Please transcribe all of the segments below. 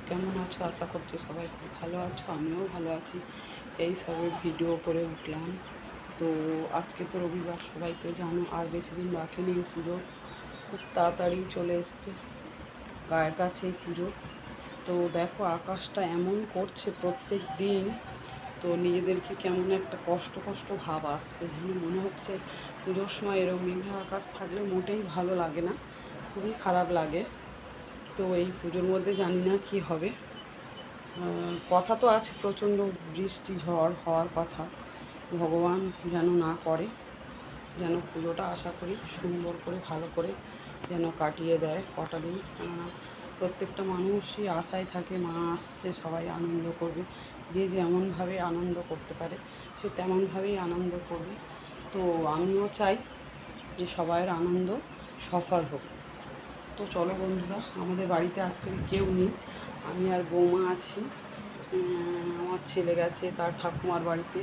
কেমন আছো? আশা করছি সবাই খুব ভালো আছো, আমিও ভালো আছি। এই সবে ভিডিও করে উঠলাম। তো আজকে তো রবিবার, সবাই তো জানো, আর বেশি দিন বাকি নেই পুজো। খুব তাড়াতাড়ি চলে এসছে, গায়ের কাছেই পুজো। তো দেখো আকাশটা এমন করছে প্রত্যেক দিন, তো নিজেদেরকে কেমন একটা কষ্ট কষ্ট ভাব আসছে, যেন মনে হচ্ছে পুজোর সময় এরকম মেঘলা আকাশ থাকলে মোটেই ভালো লাগে না, খুবই খারাপ লাগে। তো এই পুজোর মধ্যে জানি না কি হবে। কথা তো আছে প্রচণ্ড বৃষ্টি ঝড় হওয়ার কথা, ভগবান যেন না করে, যেন পুজোটা আশা করি সুন্দর করে ভালো করে যেন কাটিয়ে দেয় কটা দিন। প্রত্যেকটা মানুষই আশায় থাকে মা আসছে, সবাই আনন্দ করবে, যে যেমনভাবে আনন্দ করতে পারে সে তেমনভাবেই আনন্দ করবে। তো আমিও চাই যে সবাইয়ের আনন্দ সফল হোক। তো চলো বন্ধুরা, আমাদের বাড়িতে আজকে কেউ নেই, আমি আর বৌমা আছি। আমার ছেলে গেছে তার ঠাকুমার বাড়িতে,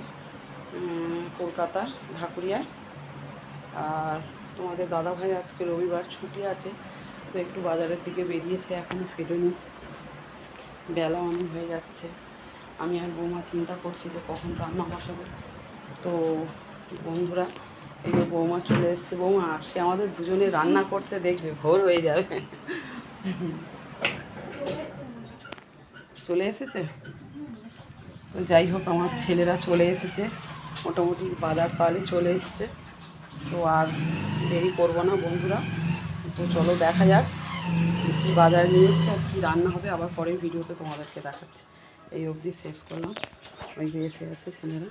কলকাতা ঢাকুরিয়ায়। আর তোমাদের দাদাভাই আজকে রবিবার ছুটি আছে, তো একটু বাজারের দিকে বেরিয়েছে, এখনও ফেরেনি, বেলা অনেক হয়ে যাচ্ছে। আমি আর বৌমা চিন্তা করছি যে কখন রান্না বসাবো। তো বন্ধুরা, এই যে বৌমা চলে এসছে। বৌমা, আজকে আমাদের দুজনে রান্না করতে দেখবে ভোর হয়ে যাবে। চলে এসেছে। তো যাই হোক, আমার ছেলেরা চলে এসেছে, মোটামুটি বাজার তাহলে চলে এসছে। তো আর দেরি করবো না বন্ধুরা, তো চলো দেখা যাক কী বাজার নিয়ে এসছে আর কী রান্না হবে, আবার পরের ভিডিওতে তোমাদেরকে দেখাচ্ছি। এই অবধি শেষ করলাম, ওই যে এসে আছে ছেলেরা।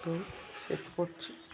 তো শেষ করছি।